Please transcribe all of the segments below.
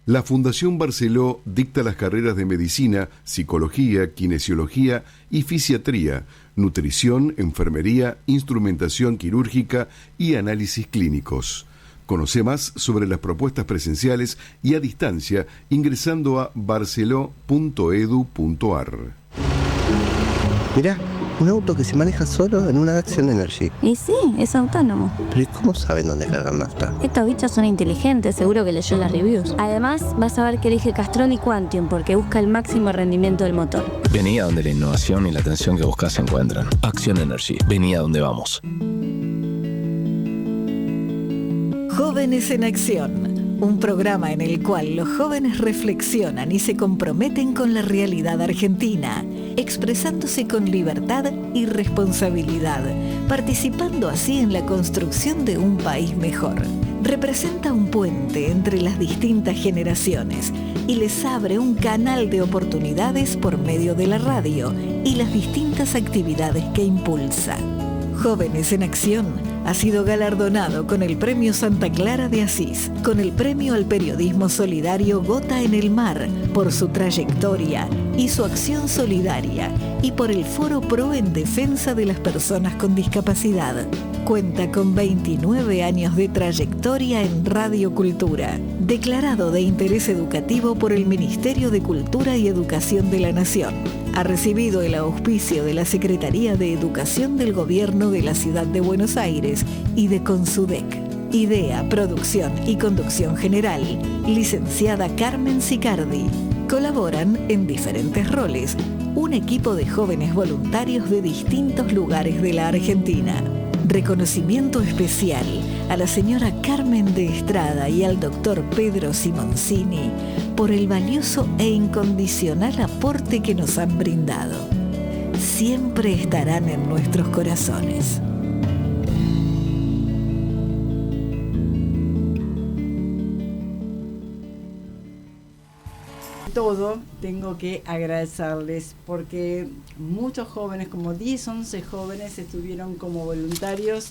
La Fundación Barceló dicta las carreras de medicina, psicología, kinesiología y fisiatría, nutrición, enfermería, instrumentación quirúrgica y análisis clínicos. Conoce más sobre las propuestas presenciales y a distancia ingresando a barceló.edu.ar. Mirá, un auto que se maneja solo en una Action Energy. Y sí, es autónomo. Pero ¿y cómo saben dónde cargar nafta? Estos bichos son inteligentes, seguro que leyó las reviews. Además, vas a ver que elige Castrol y Quantium porque busca el máximo rendimiento del motor. Vení a donde la innovación y la atención que buscas se encuentran. Action Energy, vení a donde vamos. Jóvenes en Acción, un programa en el cual los jóvenes reflexionan y se comprometen con la realidad argentina, expresándose con libertad y responsabilidad, participando así en la construcción de un país mejor. Representa un puente entre las distintas generaciones y les abre un canal de oportunidades por medio de la radio y las distintas actividades que impulsa. Jóvenes en Acción ha sido galardonado con el Premio Santa Clara de Asís, con el Premio al Periodismo Solidario Gota en el Mar, por su trayectoria y su acción solidaria, y por el Foro Pro en defensa de las personas con discapacidad. Cuenta con 29 años de trayectoria en Radio Cultura, declarado de interés educativo por el Ministerio de Cultura y Educación de la Nación. Ha recibido el auspicio de la Secretaría de Educación del Gobierno de la Ciudad de Buenos Aires y de Consudec. Idea, producción y conducción general, licenciada Carmen Sicardi. Colaboran en diferentes roles un equipo de jóvenes voluntarios de distintos lugares de la Argentina. Reconocimiento especial a la señora Carmen de Estrada y al doctor Pedro Simoncini por el valioso e incondicional aporte que nos han brindado. Siempre estarán en nuestros corazones. Todo tengo que agradecerles porque muchos jóvenes, como 10, 11 jóvenes, estuvieron como voluntarios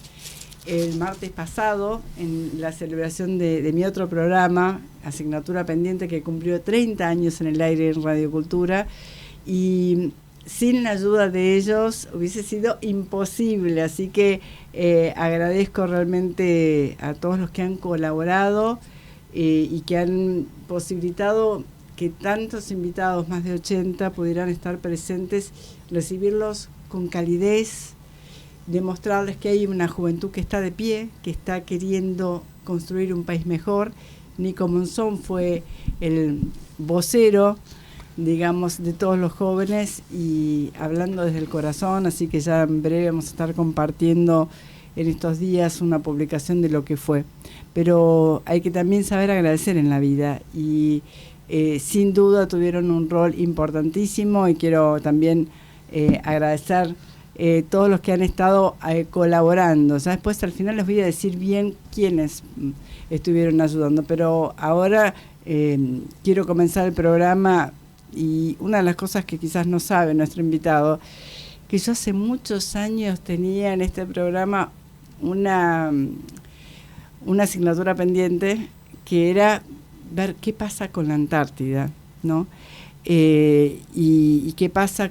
el martes pasado en la celebración de mi otro programa, Asignatura Pendiente, que cumplió 30 años en el aire en Radio Cultura, y sin la ayuda de ellos hubiese sido imposible, así que agradezco realmente a todos los que han colaborado y que han posibilitado que tantos invitados, más de 80, pudieran estar presentes, recibirlos con calidez, demostrarles que hay una juventud que está de pie, que está queriendo construir un país mejor. Nico Monzón fue el vocero, digamos, de todos los jóvenes y hablando desde el corazón, así que ya en breve vamos a estar compartiendo en estos días una publicación de lo que fue. Pero hay que también saber agradecer en la vida y sin duda tuvieron un rol importantísimo y quiero también agradecer todos los que han estado colaborando. Ya después al final les voy a decir bien quiénes estuvieron ayudando, pero ahora quiero comenzar el programa y una de las cosas que quizás no sabe nuestro invitado, que yo hace muchos años tenía en este programa una asignatura pendiente que era ver qué pasa con la Antártida, ¿no? Y qué pasa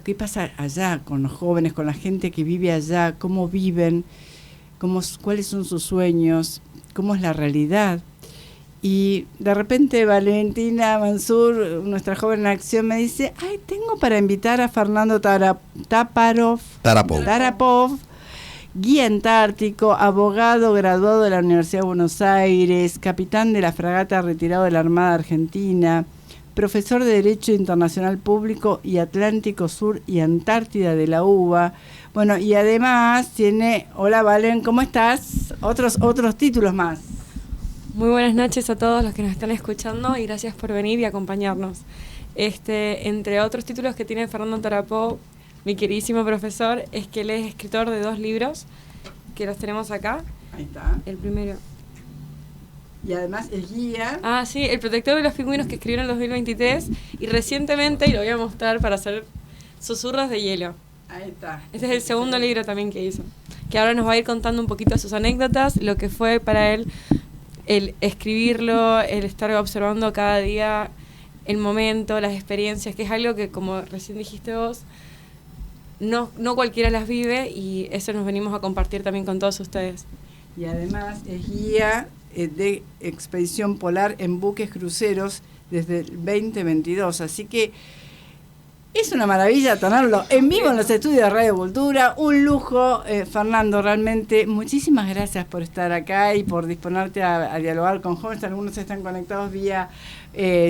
allá con los jóvenes, con la gente que vive allá, cómo viven, cuáles son sus sueños, cómo es la realidad. Y de repente Valentina Mansur, nuestra joven en acción, me dice, ay, tengo para invitar a Fernando Tarapov, guía antártico, abogado graduado de la Universidad de Buenos Aires, capitán de la fragata retirado de la Armada Argentina, profesor de Derecho Internacional Público y Atlántico Sur y Antártida de la UBA. Bueno, y además tiene, hola Valen, ¿cómo estás? Otros títulos más. Muy buenas noches a todos los que nos están escuchando y gracias por venir y acompañarnos. Entre otros títulos que tiene Fernando Tarapov, mi queridísimo profesor, es que él es escritor de 2 libros que los tenemos acá. Ahí está. El primero. Y además es guía. Ah, sí, El protector de los pingüinos, que escribió en el 2023 y recientemente, y lo voy a mostrar para hacer Susurros de hielo. Ahí está. Este es el segundo libro también que hizo, que ahora nos va a ir contando un poquito sus anécdotas, lo que fue para él el escribirlo, el estar observando cada día el momento, las experiencias, que es algo que, como recién dijiste vos, no cualquiera las vive, y eso nos venimos a compartir también con todos ustedes. Y además es guía de expedición polar en buques cruceros desde el 2022, así que es una maravilla tenerlo en vivo en los estudios de Radio Cultura, un lujo. Fernando, realmente muchísimas gracias por estar acá y por disponerte a dialogar con jóvenes. Algunos están conectados vía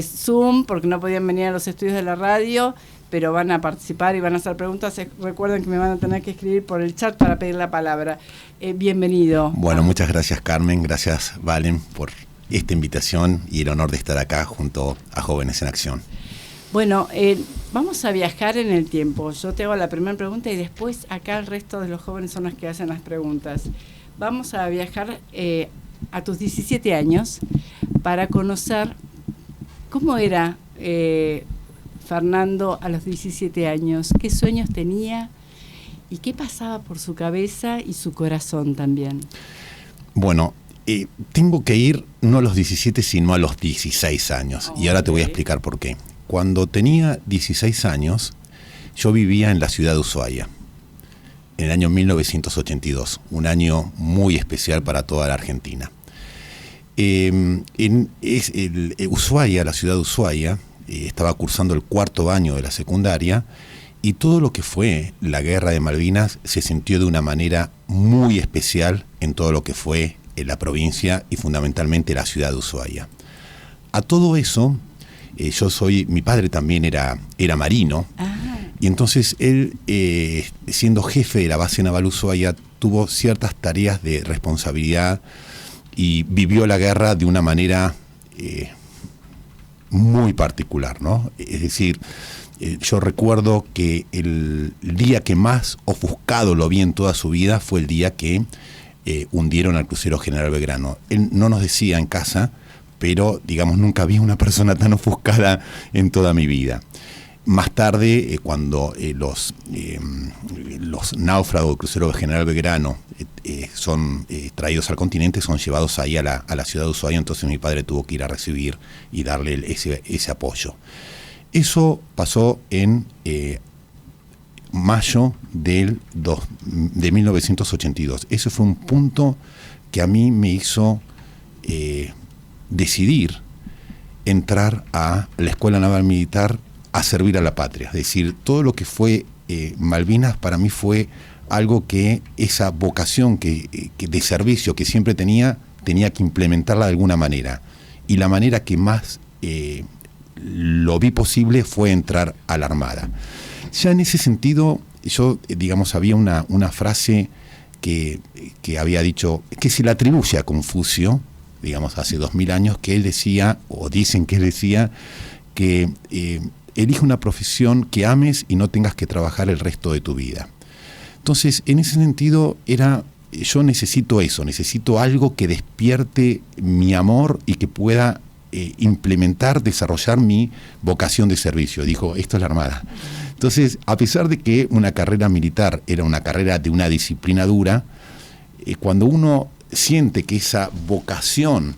Zoom porque no podían venir a los estudios de la radio, pero van a participar y van a hacer preguntas. Recuerden que me van a tener que escribir por el chat para pedir la palabra. Bienvenido. Bueno, muchas gracias, Carmen, gracias, Valen, por esta invitación y el honor de estar acá junto a Jóvenes en Acción. Bueno, vamos a viajar en el tiempo. Yo te hago la primera pregunta y después acá el resto de los jóvenes son los que hacen las preguntas. Vamos a viajar a tus 17 años para conocer cómo era Fernando a los 17 años, qué sueños tenía y qué pasaba por su cabeza y su corazón también. Bueno, tengo que ir no a los 17, sino a los 16 años. Y ahora te voy a explicar por qué. Cuando tenía 16 años, yo vivía en la ciudad de Ushuaia, en el año 1982, un año muy especial para toda la Argentina. Ushuaia, la ciudad de Ushuaia, estaba cursando el 4º año de la secundaria, y todo lo que fue la guerra de Malvinas se sintió de una manera muy especial en todo lo que fue la provincia y fundamentalmente la ciudad de Ushuaia. A todo eso, mi padre también era marino, y entonces él, siendo jefe de la base naval Ushuaia, tuvo ciertas tareas de responsabilidad y vivió la guerra de una manera muy particular, ¿no? Es decir, yo recuerdo que el día que más ofuscado lo vi en toda su vida fue el día que hundieron al crucero General Belgrano. Él no nos decía en casa, pero digamos nunca vi una persona tan ofuscada en toda mi vida. Más tarde, cuando los náufragos del crucero General Belgrano son traídos al continente, son llevados ahí a la ciudad de Ushuaia, entonces mi padre tuvo que ir a recibir y darle ese apoyo. Eso pasó en mayo de 1982. Ese fue un punto que a mí me hizo decidir entrar a la Escuela Naval Militar a servir a la patria. Es decir, todo lo que fue Malvinas para mí fue algo que esa vocación que de servicio que siempre tenía que implementarla de alguna manera. Y la manera que más lo vi posible fue entrar a la Armada. Ya en ese sentido, yo, digamos, había una frase que había dicho, que se le atribuye a Confucio, digamos, hace 2000 años, que él decía, o dicen que él decía, que elige una profesión que ames y no tengas que trabajar el resto de tu vida. Entonces, en ese sentido, yo necesito eso, necesito algo que despierte mi amor y que pueda implementar, desarrollar mi vocación de servicio. Dijo, esto es la Armada. Entonces, a pesar de que una carrera militar era una carrera de una disciplina dura, cuando uno siente que esa vocación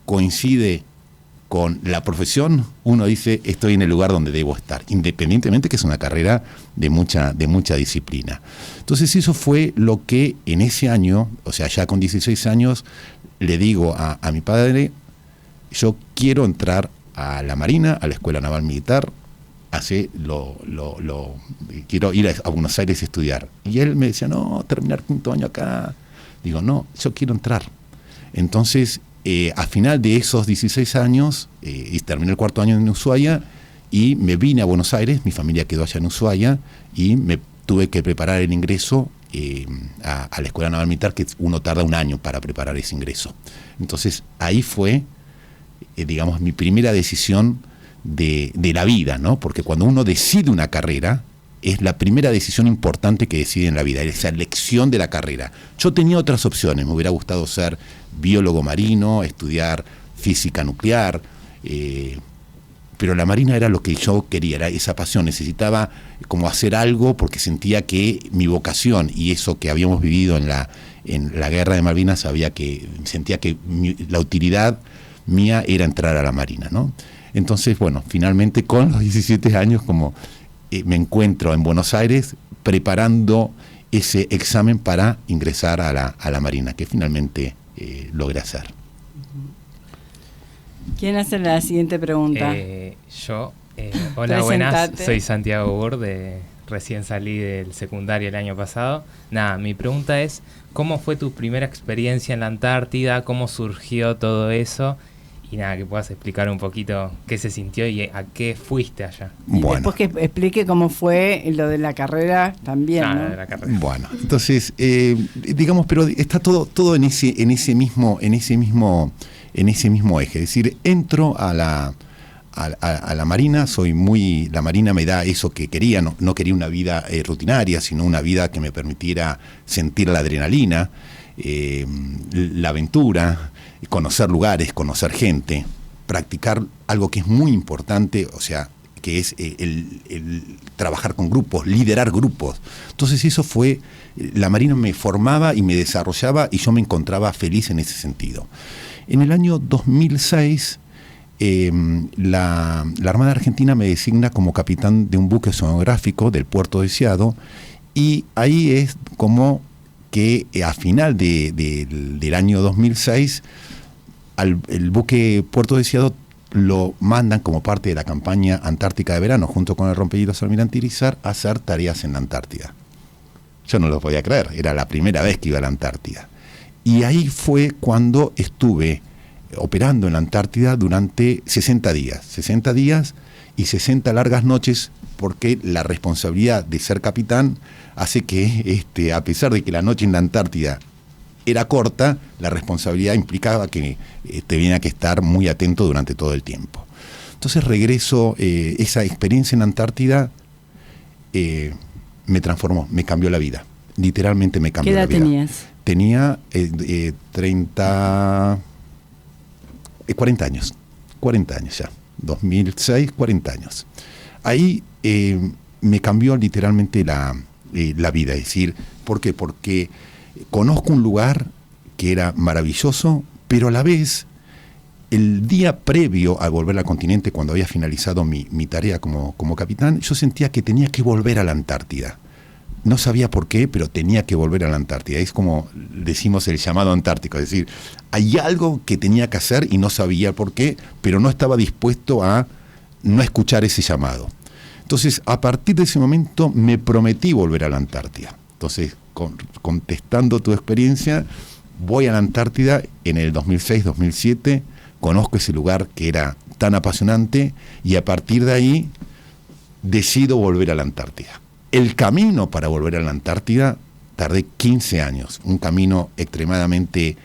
coincide con la profesión, uno dice, estoy en el lugar donde debo estar, independientemente que es una carrera de mucha disciplina. Entonces eso fue lo que en ese año, o sea, ya con 16 años, le digo a mi padre, yo quiero entrar a la Marina, a la Escuela Naval Militar, quiero ir a Buenos Aires a estudiar. Y él me decía, no, terminar 5º año acá. Digo, no, yo quiero entrar. Entonces, a final de esos 16 años, y terminé el 4º año en Ushuaia, y me vine a Buenos Aires, mi familia quedó allá en Ushuaia, y me tuve que preparar el ingreso a la Escuela Naval Militar, que uno tarda 1 año para preparar ese ingreso. Entonces, ahí fue, digamos, mi primera decisión de la vida, ¿no? Porque cuando uno decide una carrera, es la primera decisión importante que decide en la vida, esa elección de la carrera. Yo tenía otras opciones, me hubiera gustado ser biólogo marino, estudiar física nuclear, pero la Marina era lo que yo quería, era esa pasión, necesitaba como hacer algo porque sentía que mi vocación y eso que habíamos vivido en la guerra de Malvinas, sentía que la utilidad mía era entrar a la Marina, ¿no? Entonces, bueno, finalmente con los 17 años me encuentro en Buenos Aires preparando ese examen para ingresar a la Marina, que finalmente logré hacer. ¿Quién hace la siguiente pregunta? Yo. Hola, buenas. Soy Santiago Bur, recién salí del secundario el año pasado. Nada, mi pregunta es, ¿cómo fue tu primera experiencia en la Antártida? ¿Cómo surgió todo eso? Y nada, que puedas explicar un poquito qué se sintió y a qué fuiste allá. Y después que explique cómo fue lo de la carrera también, ¿no? De la carrera. Bueno, entonces, digamos, pero está todo en ese mismo eje. Es decir, entro a la Marina, la Marina me da eso que quería, no quería una vida rutinaria, sino una vida que me permitiera sentir la adrenalina, la aventura, conocer lugares, conocer gente, practicar algo que es muy importante, o sea, que es el trabajar con grupos, liderar grupos. Entonces eso fue, la Marina me formaba y me desarrollaba y yo me encontraba feliz en ese sentido. En el año 2006, la Armada Argentina me designa como capitán de un buque oceanográfico del puerto de Deseado, y ahí es como que a final del año 2006, el buque Puerto Deseado lo mandan como parte de la campaña antártica de verano, junto con el rompehielos Almirante Irizar, a hacer tareas en la Antártida. Yo no lo podía creer, era la primera vez que iba a la Antártida. Y ahí fue cuando estuve operando en la Antártida durante 60 días y 60 largas noches, porque la responsabilidad de ser capitán hace que, a pesar de que la noche en la Antártida era corta, la responsabilidad implicaba que tenía que estar muy atento durante todo el tiempo. Entonces regreso, esa experiencia en la Antártida me transformó, me cambió la vida. Literalmente me cambió la vida. ¿Qué edad tenías? Tenía 40 años ya, 2006, 40 años. Ahí me cambió literalmente la vida, es decir, ¿por qué? Porque conozco un lugar que era maravilloso, pero a la vez, el día previo a volver al continente, cuando había finalizado mi tarea como capitán, yo sentía que tenía que volver a la Antártida. No sabía por qué, pero tenía que volver a la Antártida. Es como decimos el llamado antártico, es decir, hay algo que tenía que hacer y no sabía por qué, pero no estaba dispuesto a no escuchar ese llamado. Entonces, a partir de ese momento me prometí volver a la Antártida. Entonces, contestando tu experiencia, voy a la Antártida en el 2006-2007, conozco ese lugar que era tan apasionante y a partir de ahí decido volver a la Antártida. El camino para volver a la Antártida tardé 15 años, un camino extremadamente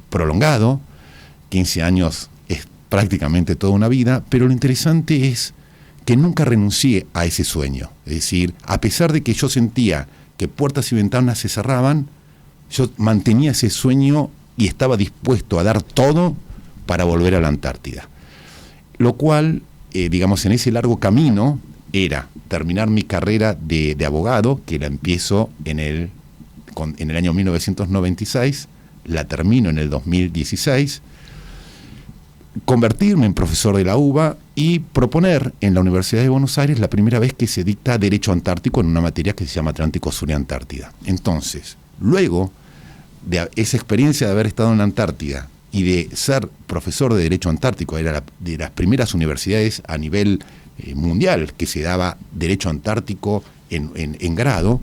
prolongado. 15 años es prácticamente toda una vida, pero lo interesante es que nunca renuncié a ese sueño. Es decir, a pesar de que yo sentía que puertas y ventanas se cerraban, yo mantenía ese sueño y estaba dispuesto a dar todo para volver a la Antártida. Lo cual, digamos, en ese largo camino era terminar mi carrera de abogado, que la empiezo en el año 1996, la termino en el 2016, convertirme en profesor de la UBA y proponer en la Universidad de Buenos Aires la primera vez que se dicta Derecho Antártico en una materia que se llama Atlántico Sur y Antártida. Entonces, luego de esa experiencia de haber estado en la Antártida y de ser profesor de Derecho Antártico, era de las primeras universidades a nivel mundial que se daba Derecho Antártico en grado,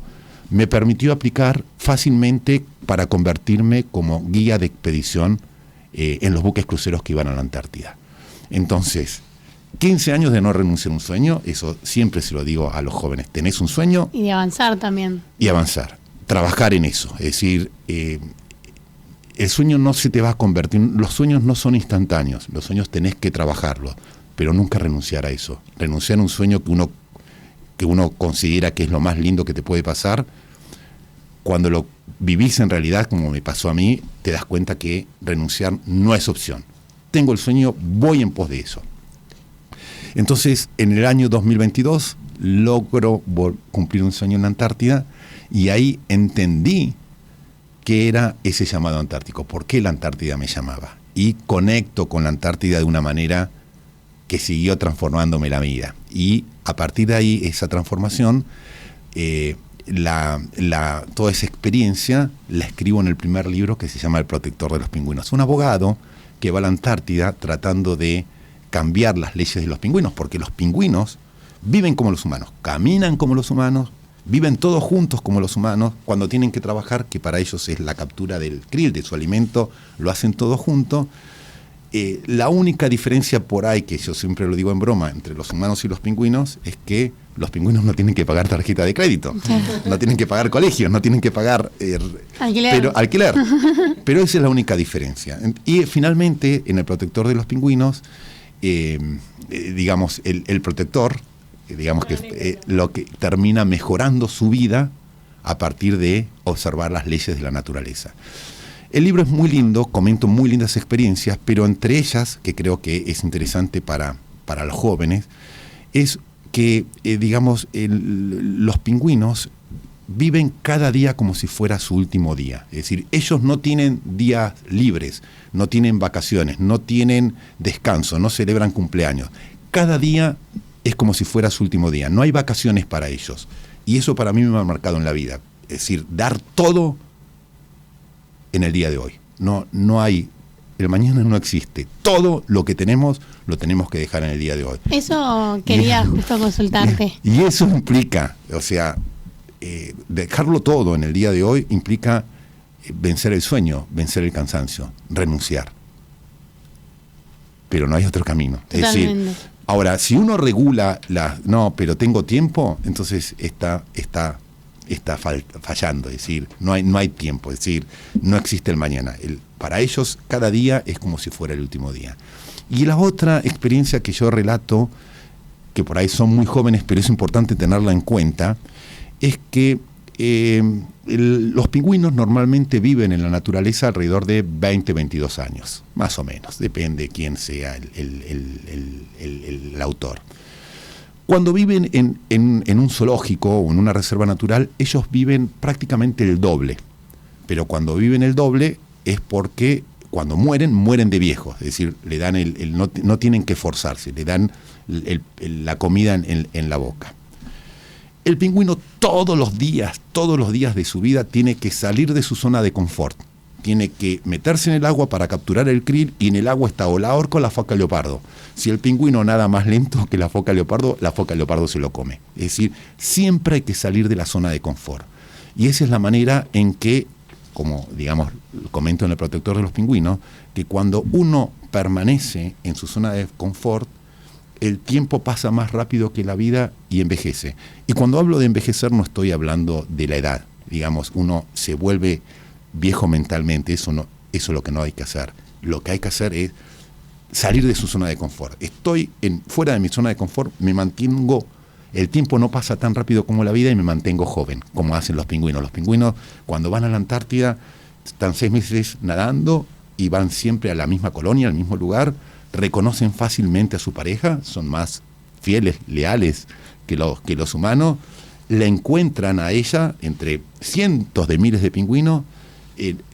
me permitió aplicar fácilmente para convertirme como guía de expedición en los buques cruceros que iban a la Antártida. Entonces, 15 años de no renunciar a un sueño, eso siempre se lo digo a los jóvenes, tenés un sueño. Y de avanzar también. Y avanzar, trabajar en eso, es decir, el sueño no se te va a convertir, los sueños no son instantáneos, los sueños tenés que trabajarlos, pero nunca renunciar a eso, renunciar a un sueño que uno considera que es lo más lindo que te puede pasar. Cuando lo vivís en realidad, como me pasó a mí, te das cuenta que renunciar no es opción. Tengo el sueño, voy en pos de eso. Entonces, en el año 2022 logro cumplir un sueño en la Antártida y ahí entendí qué era ese llamado antártico, por qué la Antártida me llamaba. Y conecto con la Antártida de una manera que siguió transformándome la vida. Y a partir de ahí, esa transformación, toda esa experiencia la escribo en el primer libro que se llama El protector de los pingüinos. Un abogado que va a la Antártida tratando de cambiar las leyes de los pingüinos, porque los pingüinos viven como los humanos, caminan como los humanos, viven todos juntos como los humanos. Cuando tienen que trabajar, que para ellos es la captura del krill, de su alimento, lo hacen todos juntos. La única diferencia por ahí, que yo siempre lo digo en broma, entre los humanos y los pingüinos, es que los pingüinos no tienen que pagar tarjeta de crédito, no tienen que pagar colegios, no tienen que pagar alquiler. Pero esa es la única diferencia. Y finalmente, en El protector de los pingüinos, digamos, el protector, digamos que lo que termina mejorando su vida a partir de observar las leyes de la naturaleza. El libro es muy lindo, comento muy lindas experiencias, pero entre ellas, que creo que es interesante para los jóvenes, es que, digamos, los pingüinos viven cada día como si fuera su último día. Es decir, ellos no tienen días libres, no tienen vacaciones, no tienen descanso, no celebran cumpleaños. Cada día es como si fuera su último día, no hay vacaciones para ellos. Y eso para mí me ha marcado en la vida. Es decir, dar todo en el día de hoy. No hay, el mañana no existe. Todo lo que tenemos, lo tenemos que dejar en el día de hoy. Eso quería justo consultarte. Y eso implica, o sea, dejarlo todo en el día de hoy implica vencer el sueño, vencer el cansancio, renunciar. Pero no hay otro camino. Totalmente. Es decir, ahora, si uno regula no, pero tengo tiempo, entonces está fallando, es decir, no hay tiempo, es decir, no existe el mañana. Para ellos, cada día es como si fuera el último día. Y la otra experiencia que yo relato, que por ahí son muy jóvenes, pero es importante tenerla en cuenta, es que los pingüinos normalmente viven en la naturaleza alrededor de 20, 22 años, más o menos, depende de quién sea el autor. Cuando viven en un zoológico o en una reserva natural, ellos viven prácticamente el doble. Pero cuando viven el doble es porque cuando mueren de viejos. Es decir, le dan no tienen que forzarse, le dan la comida en la boca. El pingüino todos los días de su vida tiene que salir de su zona de confort. Tiene que meterse en el agua para capturar el krill, y en el agua está o la orca o la foca leopardo. Si el pingüino nada más lento que la foca leopardo se lo come. Es decir, siempre hay que salir de la zona de confort. Y esa es la manera en que, como digamos, comento en El protector de los pingüinos, que cuando uno permanece en su zona de confort, el tiempo pasa más rápido que la vida y envejece. Y cuando hablo de envejecer no estoy hablando de la edad. Digamos, uno se vuelve viejo mentalmente, eso es lo que no hay que hacer. Lo que hay que hacer es salir de su zona de confort. Estoy fuera de mi zona de confort, me mantengo, el tiempo no pasa tan rápido como la vida y me mantengo joven, como hacen los pingüinos. Los pingüinos, cuando van a la Antártida, están 6 meses nadando y van siempre a la misma colonia, al mismo lugar, reconocen fácilmente a su pareja, son más fieles, leales que los humanos, la encuentran a ella entre cientos de miles de pingüinos.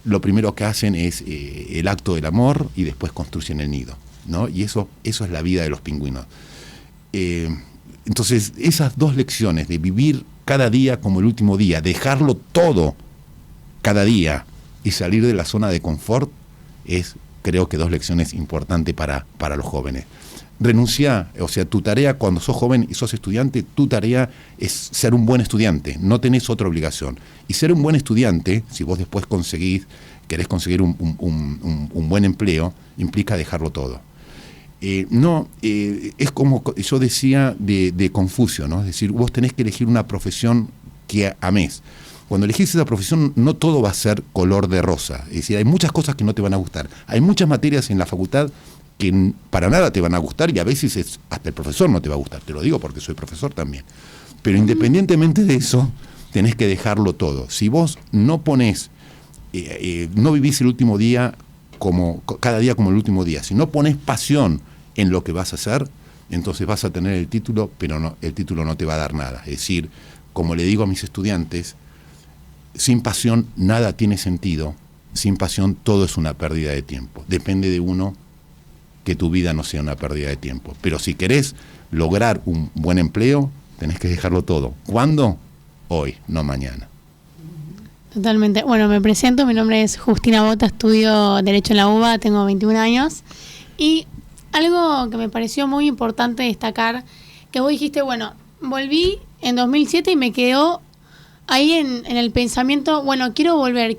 Lo primero que hacen es el acto del amor y después construyen el nido, ¿no? Y eso es la vida de los pingüinos. Entonces, esas dos lecciones de vivir cada día como el último día, dejarlo todo cada día y salir de la zona de confort, creo que 2 lecciones importantes para los jóvenes. Renuncia, o sea, tu tarea cuando sos joven y sos estudiante, tu tarea es ser un buen estudiante, no tenés otra obligación. Y ser un buen estudiante, si vos después querés conseguir un buen empleo, implica dejarlo todo. Es como yo decía de Confucio, ¿no? Es decir, vos tenés que elegir una profesión que amés. Cuando elegís esa profesión, no todo va a ser color de rosa. Es decir, hay muchas cosas que no te van a gustar. Hay muchas materias en la facultad que para nada te van a gustar, y a veces hasta el profesor no te va a gustar. Te lo digo porque soy profesor también. Pero independientemente de eso, tenés que dejarlo todo. Si vos no ponés, no vivís el último día cada día como el último día, si no ponés pasión en lo que vas a hacer, entonces vas a tener el título, pero no, el título no te va a dar nada. Es decir, como le digo a mis estudiantes, sin pasión nada tiene sentido, sin pasión todo es una pérdida de tiempo. Depende de uno que tu vida no sea una pérdida de tiempo. Pero si querés lograr un buen empleo, tenés que dejarlo todo. ¿Cuándo? Hoy, no mañana. Totalmente. Bueno, me presento, mi nombre es Justina Bota, estudio Derecho en la UBA, tengo 21 años. Y algo que me pareció muy importante destacar, que vos dijiste, bueno, volví en 2007 y me quedó ahí en el pensamiento, bueno, quiero volver.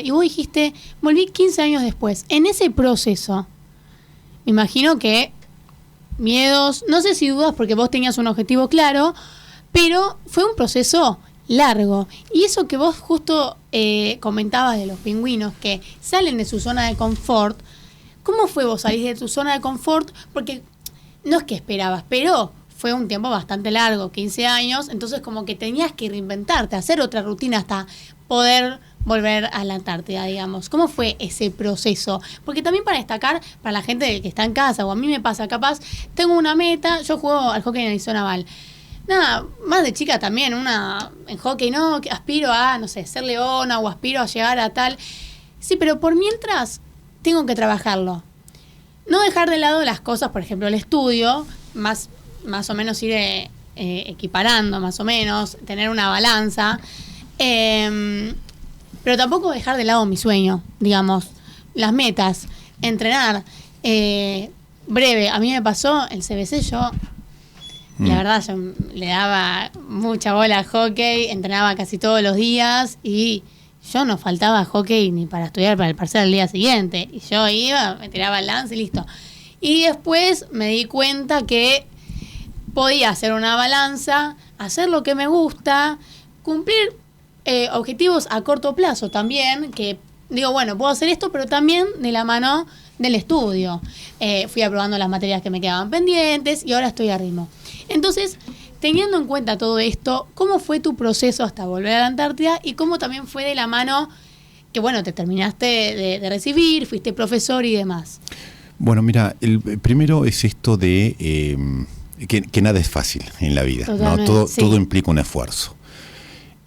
Y vos dijiste, volví 15 años después. En ese proceso, me imagino que miedos, no sé si dudas porque vos tenías un objetivo claro, pero fue un proceso largo. Y eso que vos justo comentabas de los pingüinos que salen de su zona de confort, ¿cómo fue vos salir de tu zona de confort? Porque no es que esperabas, pero fue un tiempo bastante largo, 15 años, entonces como que tenías que reinventarte, hacer otra rutina hasta poder volver a la Antártida, digamos. ¿Cómo fue ese proceso? Porque también para destacar, para la gente que está en casa, o a mí me pasa, capaz, tengo una meta, yo juego al hockey en el liceo naval. Nada, más de chica también, en hockey, no, que aspiro a, no sé, ser leona o aspiro a llegar a tal. Sí, pero por mientras tengo que trabajarlo. No dejar de lado las cosas, por ejemplo, el estudio, más o menos ir equiparando, más o menos, tener una balanza. Pero tampoco dejar de lado mi sueño, digamos, las metas, entrenar. Breve, a mí me pasó el CBC, yo, la verdad, yo le daba mucha bola al hockey, entrenaba casi todos los días y yo no faltaba hockey ni para estudiar para el parcial al día siguiente. Y yo iba, me tiraba el lance y listo. Y después me di cuenta que podía hacer una balanza, hacer lo que me gusta, cumplir objetivos a corto plazo también, que digo, bueno, puedo hacer esto, pero también de la mano del estudio. Fui aprobando las materias que me quedaban pendientes y ahora estoy a ritmo. Entonces, teniendo en cuenta todo esto, ¿cómo fue tu proceso hasta volver a la Antártida y cómo también fue de la mano que, bueno, te terminaste de recibir, fuiste profesor y demás? Bueno, mira, el primero es esto de que nada es fácil en la vida, ¿no? Todo implica un esfuerzo.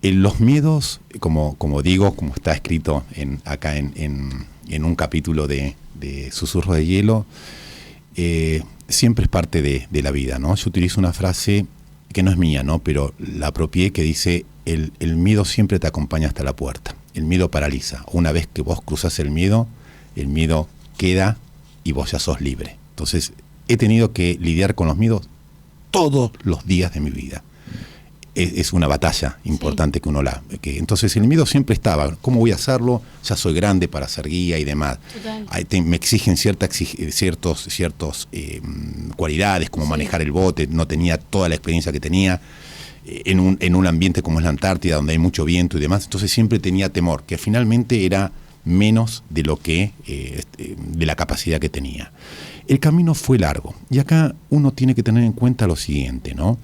Los miedos, como digo, como está escrito acá en un capítulo de Susurros de Hielo, siempre es parte de la vida, ¿no? Yo utilizo una frase que no es mía, ¿no? Pero la apropié, que dice, el miedo siempre te acompaña hasta la puerta. El miedo paraliza. Una vez que vos cruzas el miedo queda y vos ya sos libre. Entonces, he tenido que lidiar con los miedos todos los días de mi vida. Es una batalla importante que uno entonces el miedo siempre estaba. ¿Cómo voy a hacerlo? Ya soy grande para ser guía y demás. Me exigen ciertas cualidades, como manejar el bote. No tenía toda la experiencia que tenía en un ambiente como es la Antártida, donde hay mucho viento y demás. Entonces siempre tenía temor, que finalmente era menos de lo que de la capacidad que tenía. El camino fue largo. Y acá uno tiene que tener en cuenta lo siguiente, ¿no?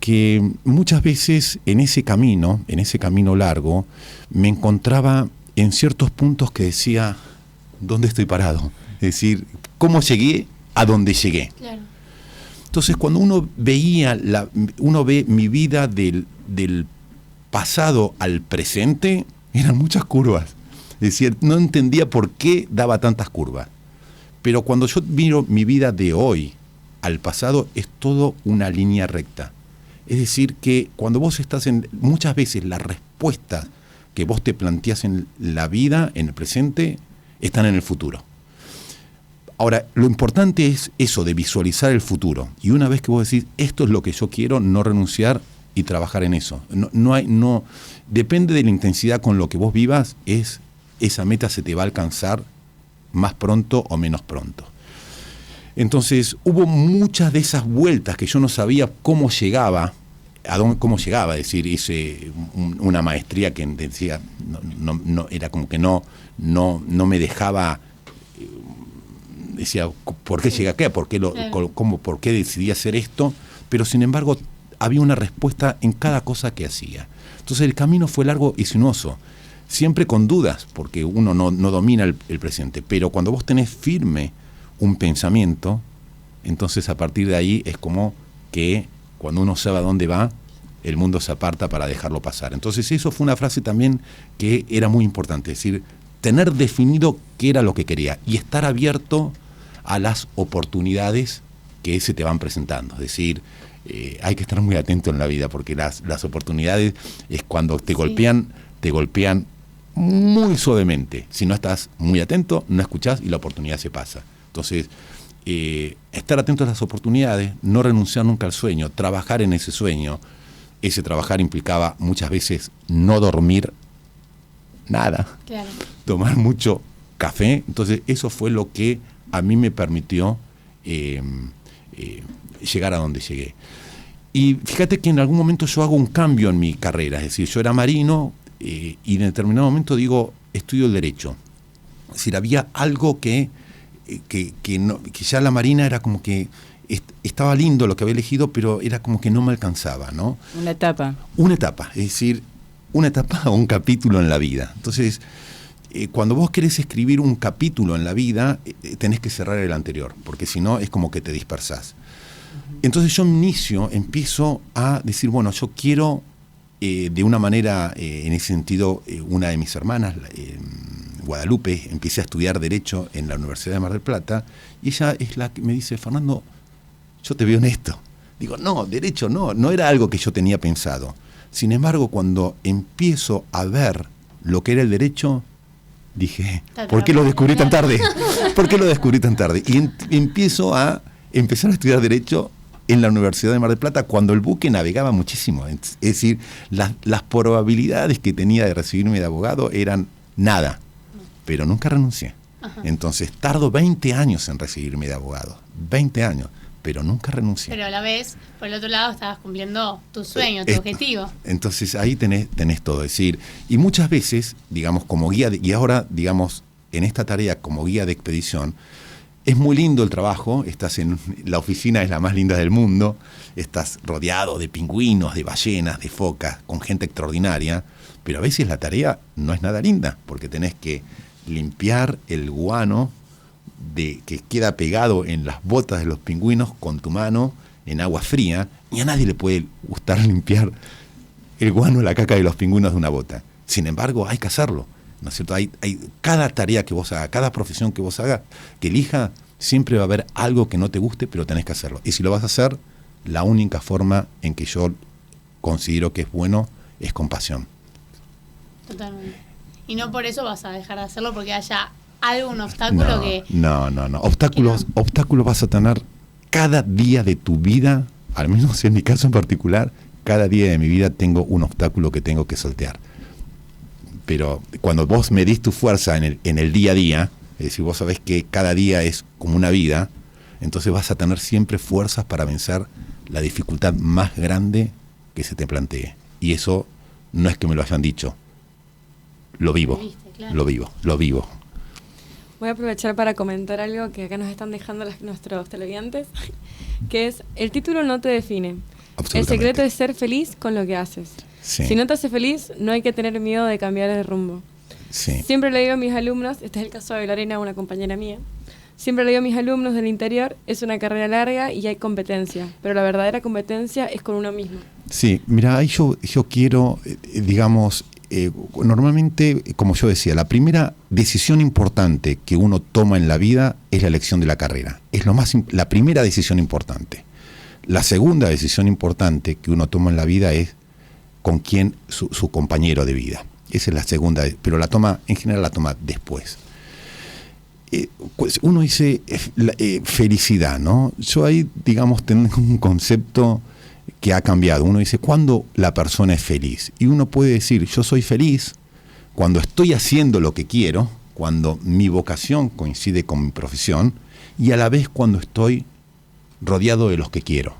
Que muchas veces en ese camino largo, me encontraba en ciertos puntos que decía, ¿dónde estoy parado? Es decir, ¿cómo llegué a donde llegué? Claro. Entonces, cuando uno ve mi vida del pasado al presente, eran muchas curvas. Es decir, no entendía por qué daba tantas curvas. Pero cuando yo miro mi vida de hoy al pasado, es todo una línea recta. Es decir, que cuando vos estás muchas veces las respuestas que vos te planteás en la vida, en el presente, están en el futuro. Ahora, lo importante es eso, de visualizar el futuro. Y una vez que vos decís, esto es lo que yo quiero, no renunciar y trabajar en eso. Depende de la intensidad con lo que vos vivas, esa meta se te va a alcanzar más pronto o menos pronto. Entonces hubo muchas de esas vueltas que yo no sabía cómo llegaba, es decir, hice una maestría que decía, no era como que no me dejaba, decía, ¿por qué llegué acá? ¿Por qué decidí hacer esto? Pero sin embargo había una respuesta en cada cosa que hacía. Entonces el camino fue largo y sinuoso, siempre con dudas, porque uno no domina el presente, pero cuando vos tenés firme un pensamiento, Entonces a partir de ahí es como que cuando uno sabe a dónde va, el mundo se aparta para dejarlo pasar. Entonces eso fue una frase también que era muy importante, es decir, tener definido qué era lo que quería y estar abierto a las oportunidades que se te van presentando. Es decir, hay que estar muy atento en la vida, porque las oportunidades es cuando te golpean muy suavemente. Si no estás muy atento, no escuchás y la oportunidad se pasa. Entonces, estar atento a las oportunidades, no renunciar nunca al sueño, trabajar en ese sueño. Ese trabajar implicaba muchas veces no dormir nada, claro, tomar mucho café. Entonces eso fue lo que a mí me permitió llegar a donde llegué. Y fíjate que en algún momento yo hago un cambio en mi carrera, es decir, yo era marino y en determinado momento digo, estudio el derecho. Es decir, había algo que ya la marina era como que estaba lindo lo que había elegido, pero era como que no me alcanzaba, ¿no? Una etapa, es decir, una etapa o un capítulo en la vida. Entonces, cuando vos querés escribir un capítulo en la vida, tenés que cerrar el anterior, porque si no es como que te dispersás. Entonces yo empiezo a decir, bueno, yo quiero, de una manera, en ese sentido, una de mis hermanas, Guadalupe, empecé a estudiar Derecho en la Universidad de Mar del Plata, y ella es la que me dice, Fernando, yo te veo en esto. Digo, no, Derecho no era algo que yo tenía pensado. Sin embargo, cuando empiezo a ver lo que era el derecho, dije, ¿por qué lo descubrí tan tarde? ¿Por qué lo descubrí tan tarde? Y empiezo a empezar a estudiar Derecho en la Universidad de Mar del Plata cuando el buque navegaba muchísimo. Es decir, las probabilidades que tenía de recibirme de abogado eran nada, pero nunca renuncié. Ajá. Entonces tardo 20 años en recibirme de abogado, 20 años, pero nunca renuncié. Pero a la vez, por el otro lado, estabas cumpliendo tu sueño, tu objetivo. Entonces ahí tenés todo, es decir, y muchas veces, digamos, como guía, y ahora, digamos, en esta tarea como guía de expedición, es muy lindo el trabajo, estás en la oficina, es la más linda del mundo, estás rodeado de pingüinos, de ballenas, de focas, con gente extraordinaria, pero a veces la tarea no es nada linda, porque tenés que limpiar el guano que queda pegado en las botas de los pingüinos con tu mano en agua fría, y a nadie le puede gustar limpiar el guano, la caca de los pingüinos de una bota. Sin embargo, hay que hacerlo, ¿no es cierto? Hay cada tarea que vos hagas, cada profesión que vos hagas, que elija, siempre va a haber algo que no te guste, pero tenés que hacerlo. Y si lo vas a hacer, la única forma en que yo considero que es bueno es con pasión. Totalmente. Y no por eso vas a dejar de hacerlo porque haya algún obstáculo No. Obstáculos vas a tener cada día de tu vida, al menos en mi caso en particular, cada día de mi vida tengo un obstáculo que tengo que sortear. Pero cuando vos medís tu fuerza en el día a día, es decir, vos sabés que cada día es como una vida, entonces vas a tener siempre fuerzas para vencer la dificultad más grande que se te plantee. Y eso no es que me lo hayan dicho, lo vivo, lo vivo. Voy a aprovechar para comentar algo que acá nos están dejando nuestros televidentes, que es, el título no te define. El secreto es ser feliz con lo que haces. Sí. Si no te hace feliz, no hay que tener miedo de cambiar de rumbo. Sí. Siempre le digo a mis alumnos, este es el caso de Lorena, una compañera mía, siempre le digo a mis alumnos del interior, es una carrera larga y hay competencia, pero la verdadera competencia es con uno mismo. Sí, mira, ahí yo quiero, digamos, normalmente, como yo decía, la primera decisión importante que uno toma en la vida es la elección de la carrera. Es la primera decisión importante. La segunda decisión importante que uno toma en la vida es con quién su compañero de vida. Esa es la segunda, pero en general la toma después. Uno dice felicidad, ¿no? Yo ahí, digamos, tengo un concepto que ha cambiado. Uno dice, ¿cuándo la persona es feliz? Y uno puede decir, yo soy feliz cuando estoy haciendo lo que quiero, cuando mi vocación coincide con mi profesión, y a la vez cuando estoy rodeado de los que quiero.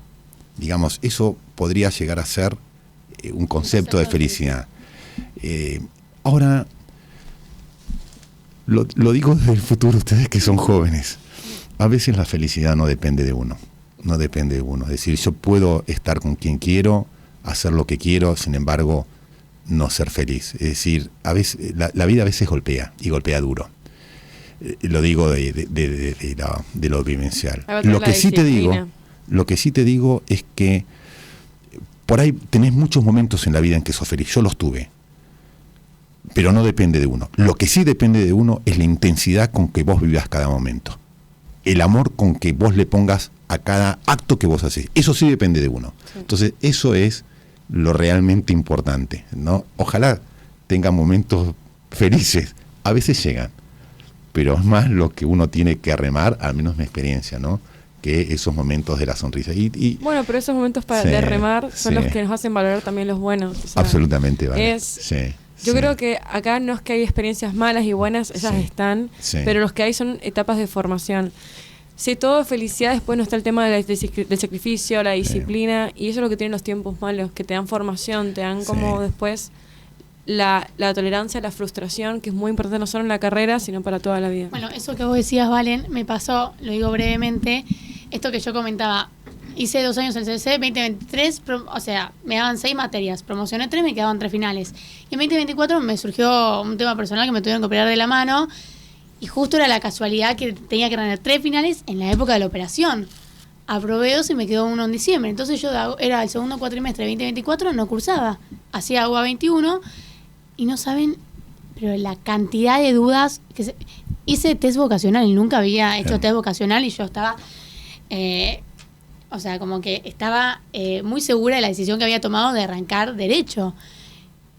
Digamos, eso podría llegar a ser un concepto de felicidad. Ahora, lo digo desde el futuro, ustedes que son jóvenes, a veces la felicidad no depende de uno. No depende de uno. Es decir, yo puedo estar con quien quiero, hacer lo que quiero, sin embargo, no ser feliz. Es decir, a veces la vida a veces golpea, y golpea duro. lo digo de lo vivencial. Lo que sí te digo es que por ahí tenés muchos momentos en la vida en que sos feliz. Yo los tuve, pero no depende de uno. Lo que sí depende de uno es la intensidad con que vos vivas cada momento, el amor con que vos le pongas a cada acto que vos haces. Eso sí depende de uno. Sí. Entonces eso es lo realmente importante, ¿no? Ojalá tengan momentos felices, a veces llegan, pero es más lo que uno tiene que remar, al menos mi experiencia, ¿no? Que esos momentos de la sonrisa. Bueno, pero esos momentos de remar son los que nos hacen valorar también los buenos. O sea, absolutamente, vale. Yo creo que acá no es que hay experiencias malas y buenas, ellas están, pero los que hay son etapas de formación. Si todo es felicidad, después no está el tema del sacrificio, la disciplina, y eso es lo que tienen los tiempos malos, que te dan formación, te dan como después la tolerancia a la frustración, que es muy importante no solo en la carrera, sino para toda la vida. Bueno, eso que vos decías, Valen, me pasó, lo digo brevemente, esto que yo comentaba, hice 2 años en el CCC, 2023, o sea, me daban 6 materias, promocioné 3, me quedaban 3 finales. Y en 2024 me surgió un tema personal que me tuvieron que operar de la mano, y justo era la casualidad que tenía que ganar 3 finales en la época de la operación. Aprobé 2 y me quedó 1 en diciembre. Entonces yo era el segundo cuatrimestre de 2024, no cursaba, hacía UBA 21, y no saben, pero la cantidad de dudas que hice test vocacional y nunca había hecho test vocacional, y yo estaba... o sea, como que estaba muy segura de la decisión que había tomado de arrancar derecho.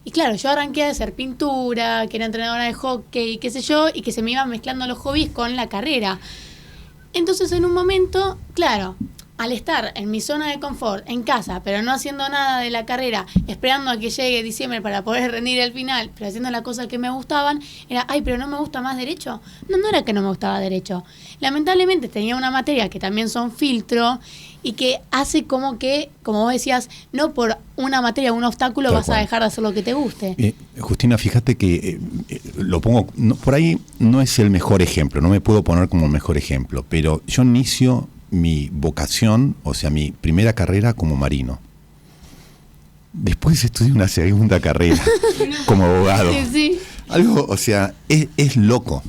Y claro, yo arranqué a hacer pintura, que era entrenadora de hockey, qué sé yo, y que se me iban mezclando los hobbies con la carrera. Entonces, en un momento, claro, al estar en mi zona de confort, en casa, pero no haciendo nada de la carrera, esperando a que llegue diciembre para poder rendir el final, pero haciendo las cosas que me gustaban, era, ay, pero no me gusta más derecho. No era que no me gustaba derecho. Lamentablemente tenía una materia que también son filtro, y que hace como que, como vos decías, no por una materia, un obstáculo vas a dejar de hacer lo que te guste. Justina, fíjate que lo pongo, por ahí no es el mejor ejemplo, no me puedo poner como el mejor ejemplo, pero yo inicio mi vocación, o sea, mi primera carrera como marino. Después estudié una segunda carrera como abogado. Sí. Algo, o sea, es loco.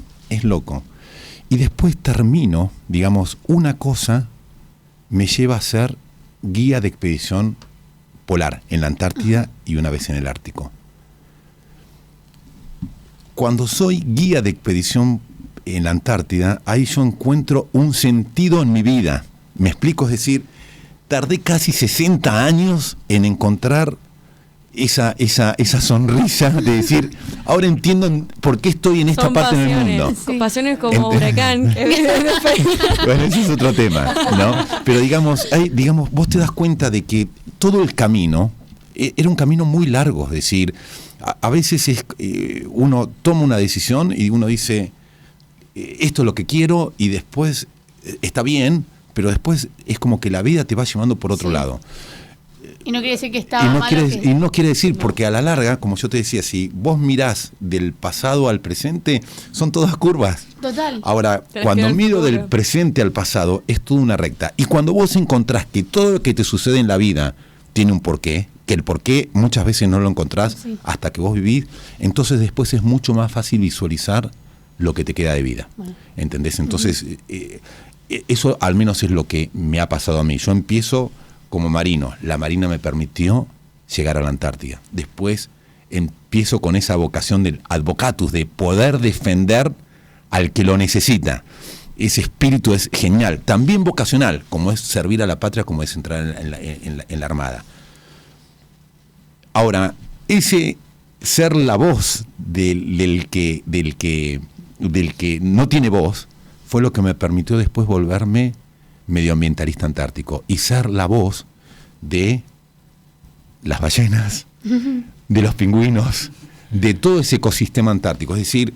Y después termino, digamos, una cosa me lleva a ser guía de expedición polar en la Antártida y una vez en el Ártico. Cuando soy guía de expedición en la Antártida, ahí yo encuentro un sentido en mi vida. Me explico, es decir, tardé casi 60 años en encontrar esa sonrisa de decir, ahora entiendo por qué estoy en esta parte del mundo. Son pasiones como huracán. Bueno, ese es otro tema, ¿no? Pero digamos, vos te das cuenta de que todo el camino era un camino muy largo, es decir, a veces uno toma una decisión y uno dice, esto es lo que quiero, y después está bien, pero después es como que la vida te va llevando por otro lado. Y no quiere decir que estaba mal. Y no quiere decir, porque a la larga, como yo te decía, si vos mirás del pasado al presente, son todas curvas. Total. Ahora, cuando mido del presente al pasado, es toda una recta. Y cuando vos encontrás que todo lo que te sucede en la vida tiene un porqué, que el porqué muchas veces no lo encontrás hasta que vos vivís, entonces después es mucho más fácil visualizar lo que te queda de vida. Bueno. ¿Entendés? Entonces, eso al menos es lo que me ha pasado a mí. Yo empiezo como marino, la marina me permitió llegar a la Antártida. Después empiezo con esa vocación del advocatus, de poder defender al que lo necesita. Ese espíritu es genial, también vocacional, como es servir a la patria, como es entrar en la Armada. Ahora, ese ser la voz del que no tiene voz, fue lo que me permitió después volverme medioambientalista antártico y ser la voz de las ballenas, de los pingüinos, de todo ese ecosistema antártico. Es decir,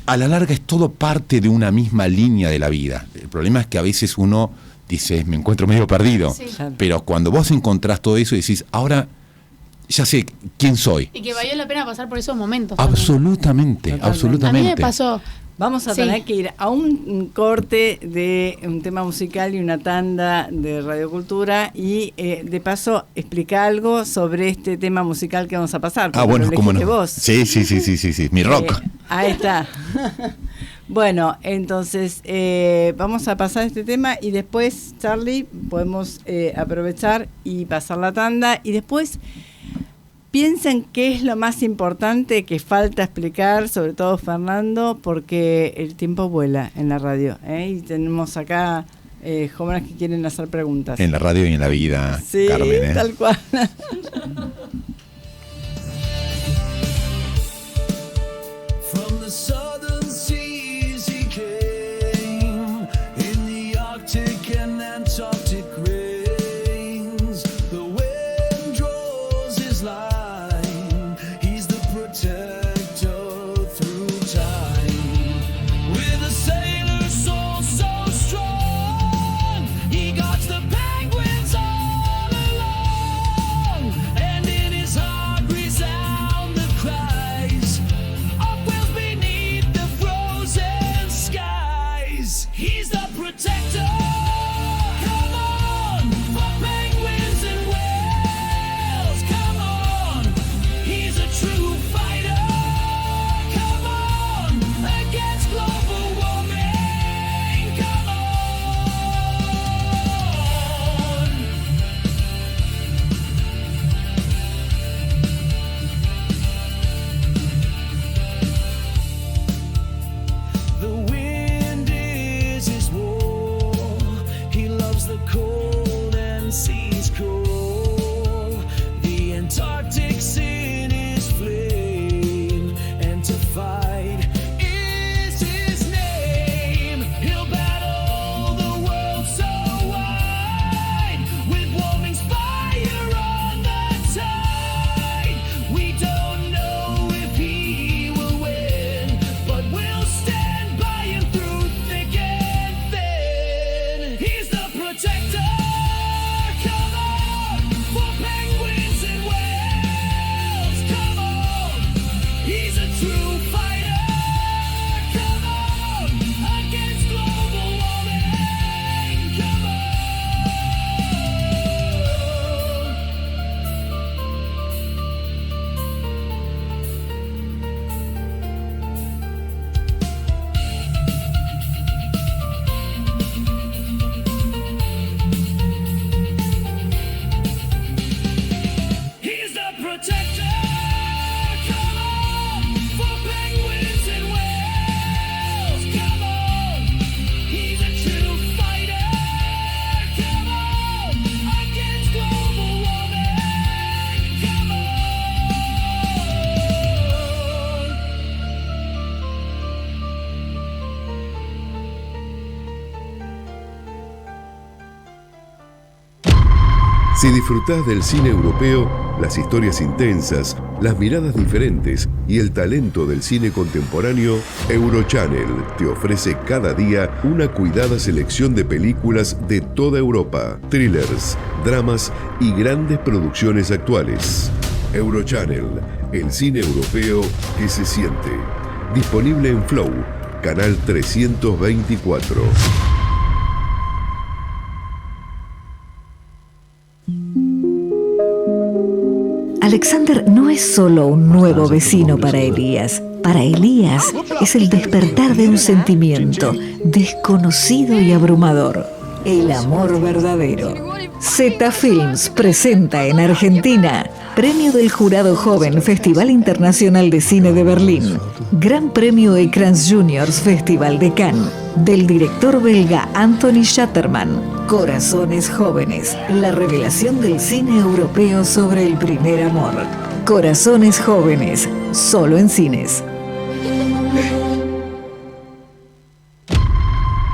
a la larga es todo parte de una misma línea de la vida. El problema es que a veces uno dice, me encuentro medio perdido, pero cuando vos encontrás todo eso y decís, ahora ya sé quién soy. Y que valió la pena pasar por esos momentos. Absolutamente. A mí me pasó. Vamos a tener que ir a un corte de un tema musical y una tanda de radiocultura y de paso explica algo sobre este tema musical que vamos a pasar. Bueno, cómo no. Vos. Sí, mi rock. Ahí está. Bueno, entonces vamos a pasar este tema y después, Charlie, podemos aprovechar y pasar la tanda y después piensen qué es lo más importante que falta explicar, sobre todo Fernando, porque el tiempo vuela en la radio, y tenemos acá jóvenes que quieren hacer preguntas. En la radio y en la vida, sí, Carmen. Tal cual. Si disfrutás del cine europeo, las historias intensas, las miradas diferentes y el talento del cine contemporáneo, Eurochannel te ofrece cada día una cuidada selección de películas de toda Europa, thrillers, dramas y grandes producciones actuales. Eurochannel, el cine europeo que se siente. Disponible en Flow, canal 324. Alexander no es solo un nuevo vecino para Elías. Para Elías es el despertar de un sentimiento desconocido y abrumador. El amor verdadero. Zeta Films presenta en Argentina Premio del Jurado Joven Festival Internacional de Cine de Berlín, Gran Premio Écrans Juniors Festival de Cannes, del director belga Anthony Schatterman, Corazones Jóvenes, la revelación del cine europeo sobre el primer amor. Corazones Jóvenes, solo en cines.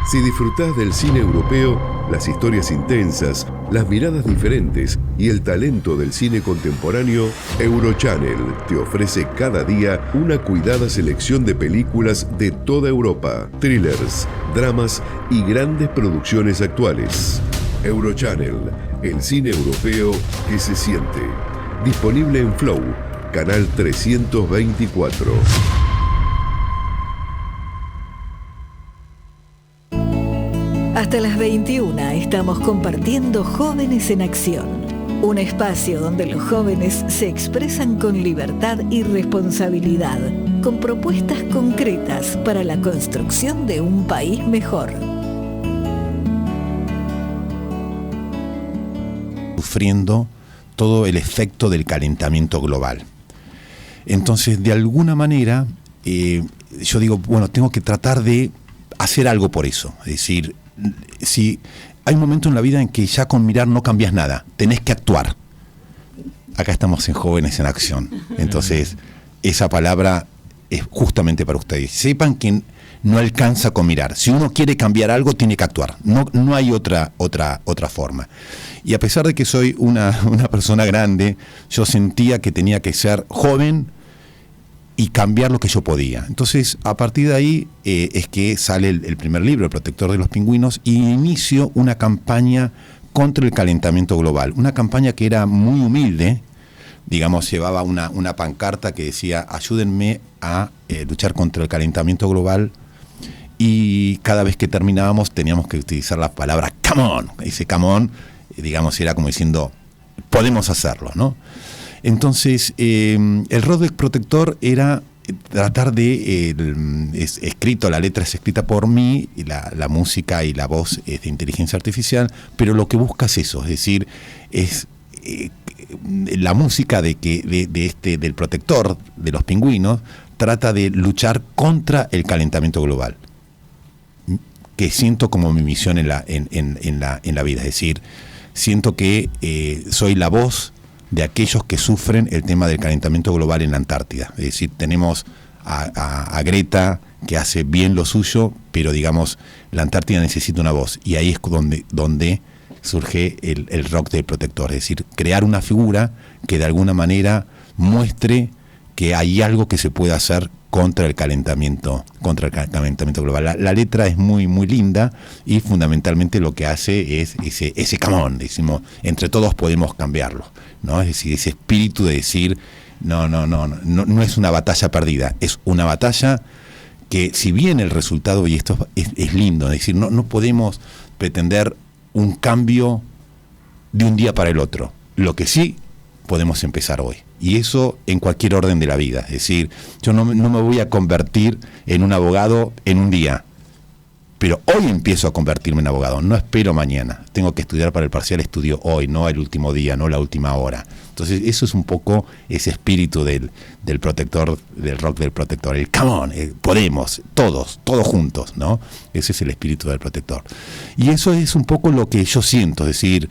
Si disfrutás del cine europeo, las historias intensas, las miradas diferentes y el talento del cine contemporáneo, Eurochannel te ofrece cada día una cuidada selección de películas de toda Europa, thrillers, dramas y grandes producciones actuales. Eurochannel, el cine europeo que se siente. Disponible en Flow, canal 324. Hasta las 21 estamos compartiendo Jóvenes en Acción, un espacio donde los jóvenes se expresan con libertad y responsabilidad con propuestas concretas para la construcción de un país mejor. Sufriendo todo el efecto del calentamiento global. Entonces, de alguna manera, yo digo, bueno, tengo que tratar de hacer algo por eso. Es decir, si hay un momento en la vida en que ya con mirar no cambias nada, tenés que actuar. Acá estamos en Jóvenes en Acción. Entonces, esa palabra es justamente para ustedes. Sepan que no alcanza con mirar. Si uno quiere cambiar algo, tiene que actuar. No hay otra forma. Y a pesar de que soy una persona grande, yo sentía que tenía que ser joven y cambiar lo que yo podía. Entonces, a partir de ahí es que sale el primer libro, El Protector de los Pingüinos, y inicio una campaña contra el calentamiento global. Una campaña que era muy humilde, digamos, llevaba una pancarta que decía, ayúdenme a luchar contra el calentamiento global, y cada vez que terminábamos teníamos que utilizar la palabra come on. Ese come on, digamos, era como diciendo, podemos hacerlo, ¿no? Entonces, el rol del protector era tratar de, la letra es escrita por mí, y la música y la voz es de inteligencia artificial, pero lo que busca es eso, es decir, es la música del protector de los pingüinos trata de luchar contra el calentamiento global, que siento como mi misión en la vida, es decir, siento que soy la voz de aquellos que sufren el tema del calentamiento global en la Antártida. Es decir, tenemos a Greta, que hace bien lo suyo, pero digamos, la Antártida necesita una voz, y ahí es donde surge el rock del protector, es decir, crear una figura que de alguna manera muestre que hay algo que se puede hacer contra el calentamiento global. La letra es muy, muy linda, y fundamentalmente lo que hace es ese camón, decimos, entre todos podemos cambiarlo, ¿no? Es decir, ese espíritu de decir, no es una batalla perdida, es una batalla que, si bien el resultado, y esto es lindo, es decir, no podemos pretender un cambio de un día para el otro. Lo que sí podemos empezar hoy, y eso en cualquier orden de la vida. Es decir, yo no me voy a convertir en un abogado en un día, pero hoy empiezo a convertirme en abogado, no espero mañana. Tengo que estudiar para el parcial, estudio hoy, no el último día, no la última hora. Entonces, eso es un poco ese espíritu del protector, del rock del protector, el come on, podemos, todos juntos, ¿no? Ese es el espíritu del protector. Y eso es un poco lo que yo siento, es decir,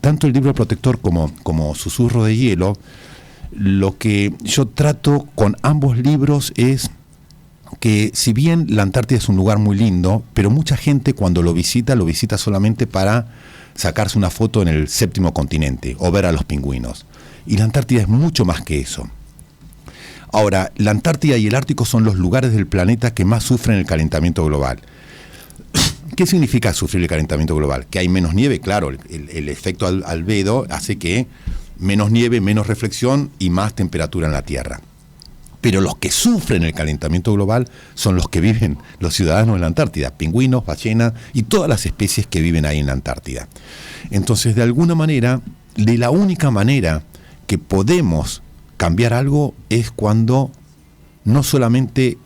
tanto el libro Protector como Susurro de Hielo, lo que yo trato con ambos libros es que, si bien la Antártida es un lugar muy lindo, pero mucha gente cuando lo visita solamente para sacarse una foto en el 7º continente o ver a los pingüinos. Y la Antártida es mucho más que eso. Ahora, la Antártida y el Ártico son los lugares del planeta que más sufren el calentamiento global. ¿Qué significa sufrir el calentamiento global? Que hay menos nieve, claro, el efecto albedo hace que menos nieve, menos reflexión y más temperatura en la Tierra. Pero los que sufren el calentamiento global son los que viven, los ciudadanos de la Antártida, pingüinos, ballenas y todas las especies que viven ahí en la Antártida. Entonces, de alguna manera, de la única manera que podemos cambiar algo es cuando no solamente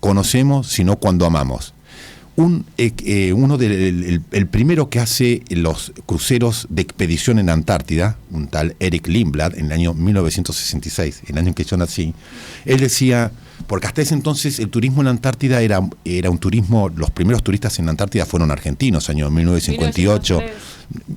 conocemos, sino cuando amamos. El primero que hace los cruceros de expedición en Antártida, un tal Eric Lindblad, en el año 1966, el año en que yo nací, él decía, porque hasta ese entonces el turismo en la Antártida era un turismo, los primeros turistas en la Antártida fueron argentinos, año 1958.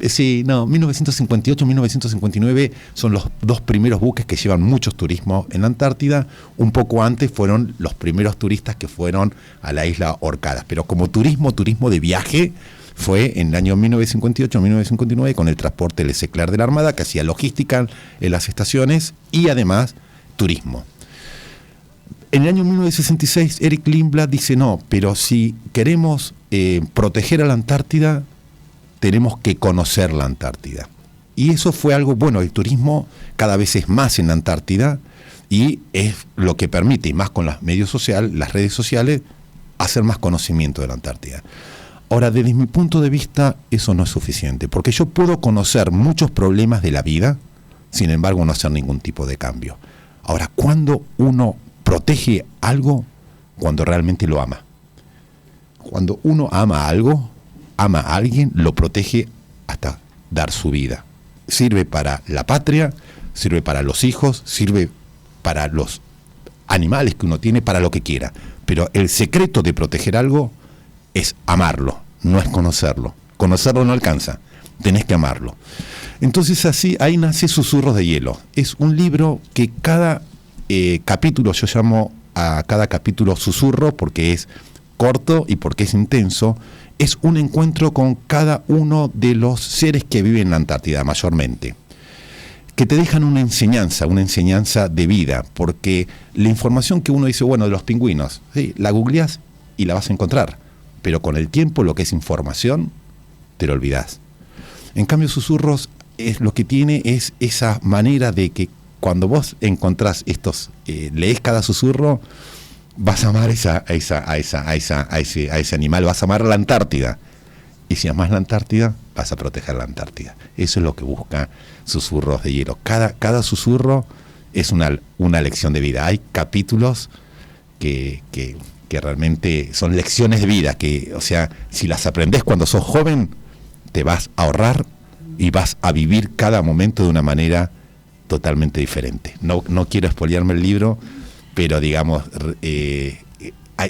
1958, 1959 son los dos primeros buques que llevan muchos turismos en la Antártida. Un poco antes fueron los primeros turistas que fueron a la isla Orcadas, pero como turismo de viaje fue en el año 1958, 1959 con el transporte del Seclar de la Armada, que hacía logística en las estaciones y además turismo. En el año 1966 Eric Lindblad dice, no, pero si queremos proteger a la Antártida, tenemos que conocer la Antártida. Y eso fue algo bueno, el turismo cada vez es más en la Antártida y es lo que permite, y más con los medios sociales, las redes sociales, hacer más conocimiento de la Antártida. Ahora, desde mi punto de vista, eso no es suficiente, porque yo puedo conocer muchos problemas de la vida, sin embargo no hacer ningún tipo de cambio. Ahora, ¿cuándo uno protege algo? Cuando realmente lo ama. Cuando uno ama algo, ama a alguien, lo protege hasta dar su vida. Sirve para la patria, sirve para los hijos, sirve para los animales que uno tiene, para lo que quiera. Pero el secreto de proteger algo es amarlo, no es conocerlo. Conocerlo no alcanza, tenés que amarlo. Entonces así, ahí nace Susurros de Hielo. Es un libro que cada capítulo, yo llamo a cada capítulo susurro porque es corto y porque es intenso, es un encuentro con cada uno de los seres que viven en la Antártida mayormente, que te dejan una enseñanza de vida, porque la información que uno dice, bueno, de los pingüinos, ¿sí? La googleás y la vas a encontrar, pero con el tiempo lo que es información, te lo olvidás. En cambio, Susurros lo que tiene es esa manera de que cuando vos encontrás lees cada susurro, vas a amar a ese animal, vas a amar la Antártida. Y si amas la Antártida, vas a proteger la Antártida. Eso es lo que busca Susurros de Hielo. Cada susurro es una lección de vida. Hay capítulos que realmente son lecciones de vida, que, o sea, si las aprendés cuando sos joven, te vas a ahorrar y vas a vivir cada momento de una manera totalmente diferente. No quiero spoilearme el libro, pero digamos,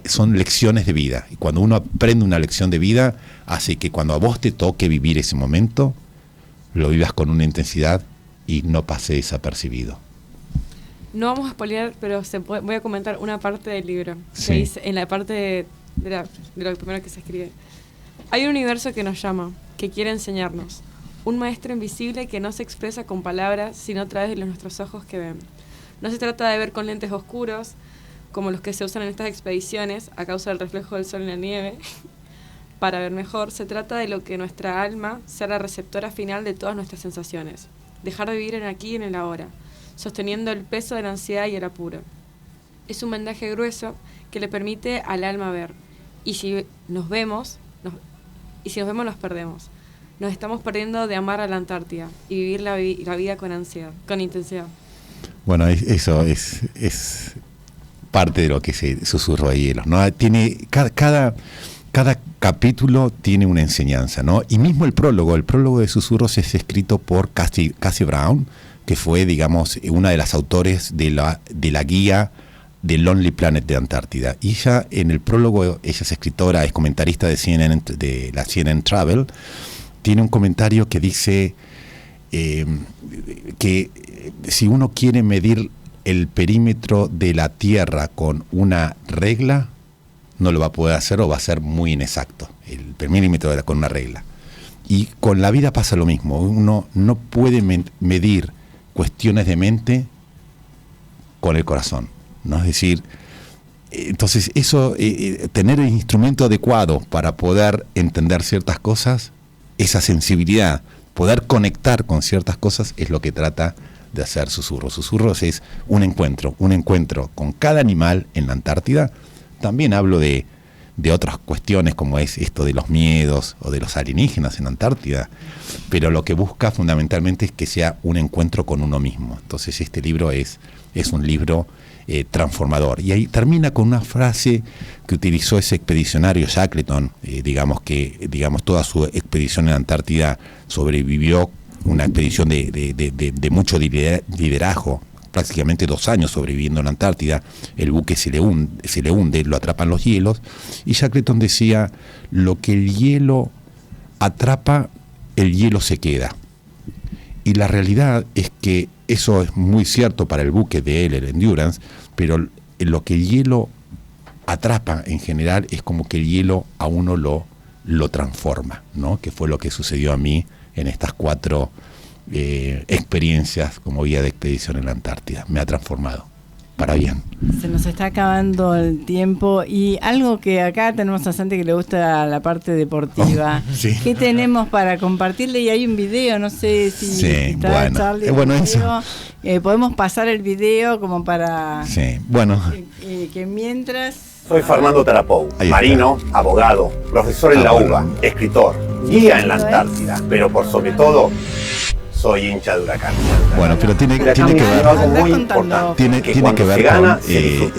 son lecciones de vida. Y cuando uno aprende una lección de vida, hace que cuando a vos te toque vivir ese momento, lo vivas con una intensidad y no pase desapercibido. No vamos a spoilear, pero voy a comentar una parte del libro. Sí. Que dice, en la parte de lo primero que se escribe. Hay un universo que nos llama, que quiere enseñarnos. Un maestro invisible que no se expresa con palabras, sino a través de nuestros ojos que ven. No se trata de ver con lentes oscuros, como los que se usan en estas expediciones, a causa del reflejo del sol en la nieve, para ver mejor. Se trata de lo que nuestra alma sea la receptora final de todas nuestras sensaciones. Dejar de vivir en aquí y en el ahora, sosteniendo el peso de la ansiedad y el apuro. Es un vendaje grueso que le permite al alma ver. Y si nos vemos, nos perdemos. Nos estamos perdiendo de amar a la Antártida y vivir la vida con ansiedad, con intensidad. Bueno, eso es parte de lo que es Susurro de Hielo, ¿no? Tiene cada capítulo tiene una enseñanza, ¿no? Y mismo el prólogo de Susurros es escrito por Cassie Brown, que fue, digamos, una de las autores de la guía de Lonely Planet de Antártida. Y ella, en el prólogo, ella es escritora, es comentarista de la CNN Travel, tiene un comentario que dice que si uno quiere medir el perímetro de la Tierra con una regla, no lo va a poder hacer o va a ser muy inexacto, el perímetro con una regla. Y con la vida pasa lo mismo, uno no puede medir cuestiones de mente con el corazón, ¿no? Es decir, entonces eso, tener el instrumento adecuado para poder entender ciertas cosas, esa sensibilidad, poder conectar con ciertas cosas, es lo que trata de hacer Susurros. Susurros es un encuentro con cada animal en la Antártida. También hablo de otras cuestiones como es esto de los miedos o de los alienígenas en la Antártida, pero lo que busca fundamentalmente es que sea un encuentro con uno mismo. Entonces este libro es un libro transformador. Y ahí termina con una frase que utilizó ese expedicionario Shackleton, digamos toda su expedición en la Antártida sobrevivió, una expedición de mucho liderazgo, prácticamente 2 años sobreviviendo en la Antártida. El buque se le hunde, lo atrapan los hielos, y Shackleton decía: lo que el hielo atrapa, el hielo se queda. Y la realidad es que eso es muy cierto para el buque de él, el Endurance, pero lo que el hielo atrapa en general es como que el hielo a uno lo transforma, ¿no? Que fue lo que sucedió a mí en estas 4 experiencias como guía de expedición en la Antártida. Me ha transformado para bien. Se nos está acabando el tiempo, y algo que acá tenemos a Santi que le gusta la parte deportiva. Sí. ¿Qué tenemos para compartirle? Y hay un video, no sé si está Charlie. Bueno, eso. Podemos pasar el video como para que mientras... Soy Fernando Tarapou, marino, abogado, profesor en la UBA, escritor, guía en la Antártida, pero por sobre todo, soy hincha de Huracán. Bueno, pero tiene que ver, tiene que ver con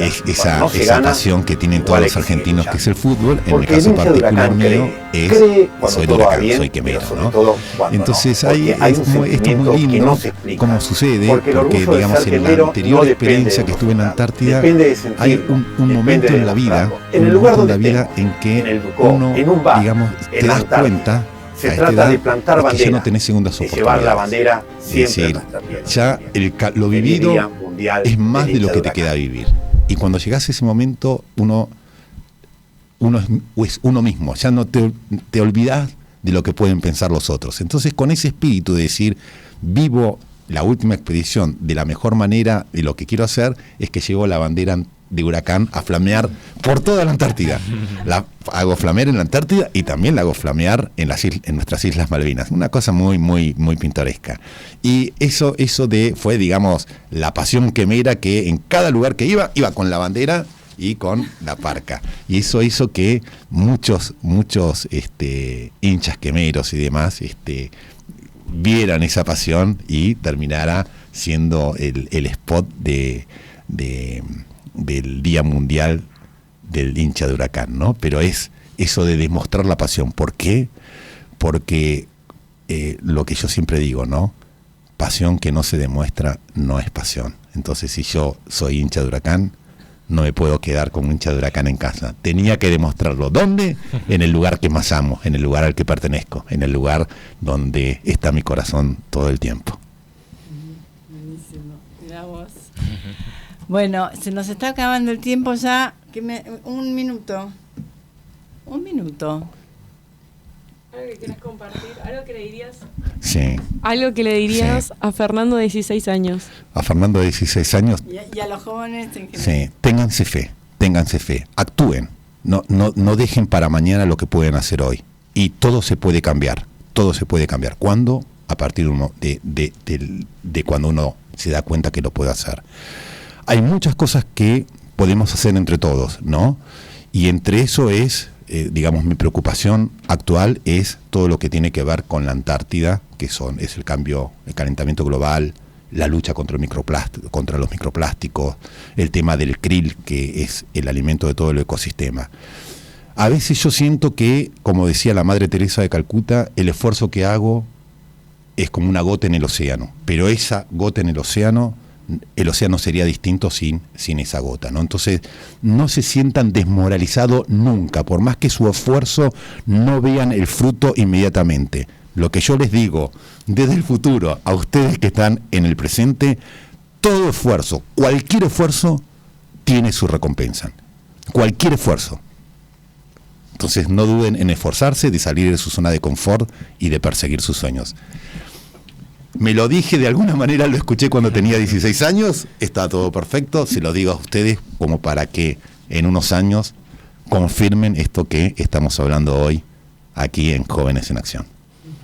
esa pasión que tienen todos los argentinos, que es el fútbol. En el caso particular mío soy de Huracán, soy quemero, ¿no? Entonces esto es muy lindo cómo sucede, porque digamos en la anterior experiencia que estuve en la Antártida hay un momento en la vida, en que uno, digamos, te das cuenta se trata de plantar banderas, ya no tenés segundas de llevar la bandera siempre. Ya lo vivido es más de lo que te queda vivir. Y cuando llegás a ese momento, uno es uno mismo, ya no te olvidás de lo que pueden pensar los otros. Entonces, con ese espíritu de decir, vivo la última expedición de la mejor manera, de lo que quiero hacer, es que llevo la bandera de Huracán a flamear por toda la Antártida. La hago flamear en la Antártida y también la hago flamear en nuestras Islas Malvinas. Una cosa muy, muy, muy pintoresca. Y eso fue, digamos, la pasión quemera, que en cada lugar que iba con la bandera y con la parca. Y eso hizo que muchos hinchas quemeros y demás vieran esa pasión y terminara siendo el spot del Día Mundial del hincha de Huracán, ¿no? Pero es eso de demostrar la pasión. ¿Por qué? Porque lo que yo siempre digo, ¿no? Pasión que no se demuestra no es pasión. Entonces, si yo soy hincha de Huracán, no me puedo quedar como hincha de Huracán en casa. Tenía que demostrarlo. ¿Dónde? En el lugar que más amo, en el lugar al que pertenezco, en el lugar donde está mi corazón todo el tiempo. Buenísimo. Mirá vos. Bueno, se nos está acabando el tiempo ya. Un minuto. ¿Algo que quieras compartir? ¿Algo que le dirías? Sí. ¿Algo que le dirías a Fernando de 16 años? A Fernando de 16 años. Y a los jóvenes en general. Sí, ténganse fe, actúen. No dejen para mañana lo que pueden hacer hoy. Y todo se puede cambiar. ¿Cuándo? A partir de cuando uno se da cuenta que lo puede hacer. Hay muchas cosas que podemos hacer entre todos, ¿no? Y entre eso es, digamos, mi preocupación actual es todo lo que tiene que ver con la Antártida, que es el calentamiento global, la lucha contra los microplásticos, el tema del krill, que es el alimento de todo el ecosistema. A veces yo siento que, como decía la Madre Teresa de Calcuta, el esfuerzo que hago es como una gota en el océano, pero esa gota en el océano sería distinto sin esa gota, ¿no? Entonces, no se sientan desmoralizados nunca, por más que su esfuerzo no vean el fruto inmediatamente. Lo que yo les digo desde el futuro a ustedes que están en el presente, todo esfuerzo, cualquier esfuerzo, tiene su recompensa. Cualquier esfuerzo. Entonces, no duden en esforzarse, de salir de su zona de confort y de perseguir sus sueños. Me lo dije de alguna manera, lo escuché cuando tenía 16 años, está todo perfecto, se lo digo a ustedes como para que en unos años confirmen esto que estamos hablando hoy aquí en Jóvenes en Acción.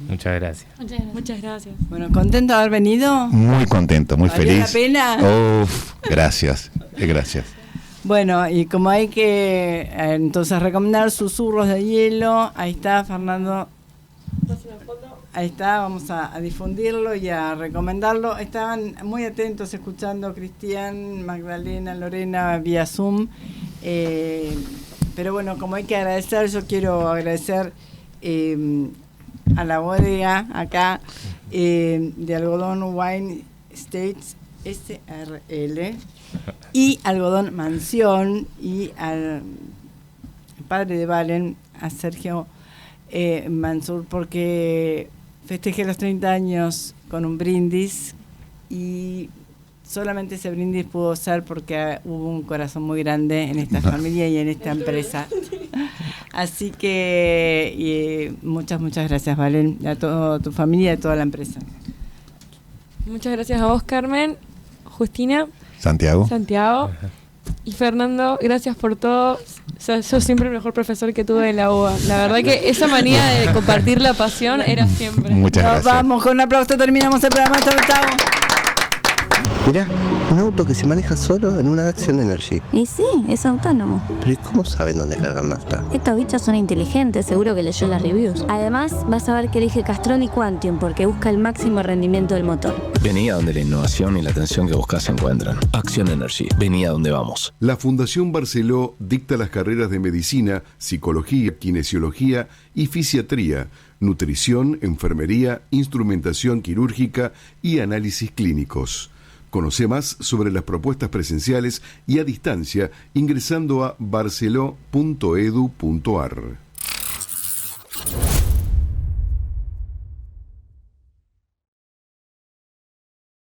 Muchas gracias. Muchas gracias. Bueno, ¿contento de haber venido? Muy contento, muy feliz. ¿Valió la pena? Uf, gracias. Bueno, y como hay que entonces recomendar Susurros de Hielo, ahí está Fernando. Ahí está, vamos a difundirlo y a recomendarlo. Estaban muy atentos escuchando Cristian, Magdalena, Lorena vía Zoom. Pero bueno, como hay que agradecer, yo quiero agradecer a la bodega acá de Algodón Wine Estates SRL y Algodón Mansión y al padre de Valen, a Sergio Mansur, porque festejé los 30 años con un brindis y solamente ese brindis pudo ser porque hubo un corazón muy grande en esta familia y en esta empresa. Así que muchas gracias, Valen, a toda tu familia y a toda la empresa. Muchas gracias a vos, Carmen, Justina, Santiago. Y Fernando, gracias por todo. O sea, sos siempre el mejor profesor que tuve en la UBA. La verdad que esa manía de compartir la pasión era siempre. Muchas gracias. Vamos, con un aplauso terminamos el programa. Chau. Mirá, un auto que se maneja solo en una Action Energy. Y sí, es autónomo. Pero ¿y cómo saben dónde cargar nafta? Estos bichos son inteligentes, seguro que leyó las reviews. Además, vas a ver que elige Castrol y Quantium porque busca el máximo rendimiento del motor. Vení a donde la innovación y la atención que buscas se encuentran. Action Energy. Vení a donde vamos. La Fundación Barceló dicta las carreras de medicina, psicología, kinesiología y fisiatría, nutrición, enfermería, instrumentación quirúrgica y análisis clínicos. Conoce más sobre las propuestas presenciales y a distancia ingresando a barceló.edu.ar.